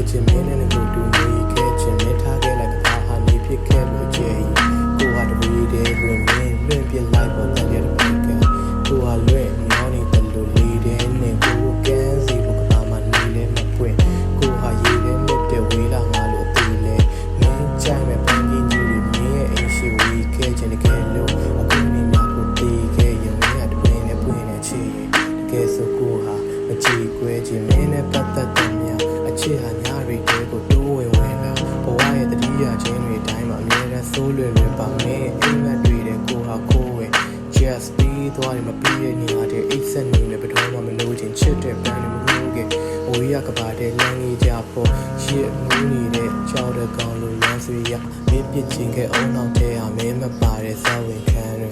ခြင်းမင်းနဲ့ကိုတူနေခဲ့ခြင်းမထားခဲ့လိုက်တာဟာနေဖြစ်ခဲ့လို့ကြည်ကိုဟာတပီးတဲ့တွင်မင်းလွင့်ပြလိုက်ပေါ်တဲ့တဲ့ပကကိုဟာလွင့်မျောနေတဲ့လူလေးတဲ့နဲ့ကိုကန်းစီဘုကပါမနေလဲမပွင့်ကိုဟာရေးတဲ့မြစ်တဲ့ဝေးလာငါလို့အတီးလဲမင်းကြိုက်မဲ့ပန်းကြီးကြီးတွေမင်းရဲ့အိမ်ရှိဝေးခဲ့ခြင်းတကယ်လို့အခုနေများကိုတီးခဲ့ရင်မင်းကတပင်းနဲ့ပွင့်နေချီတကယ်ဆိုကိုဟာမကြည့်ခွဲခြင်းမင်းနဲ့ပတ်သက်တဲ့မြအချစ်ဟာညာရီတဲကိုတိုးဝင်လာဘဝရဲ့တတိယချင်းတွေတိုင်းမှာအမြဲတမ်းစိုးလွယ်လွယ်ပါမယ်အိမ်မက်တွေတဲ့ကိုဟာကိုဝယ် just ပြီးသွားတယ်မပြီးရဲ့နေရာတဲ့အိတ်ဆက်နေလည်းဘယ်တော့မှမလို့ချင်းချစ်တဲ့ပန်းနဲ့မလို့ခဲ့အိုရကပါတဲ့လမ်းကြီးကြဖို့ရှစ်မူးနေတဲ့ကြောက်တဲ့ကောင်လိုလမ်းဆွေးရမင်းပြစ်ချင်းခဲ့အောင်တော့တဲ့ဟာမင်းမပါတဲ့စောဝင်ခံတွေ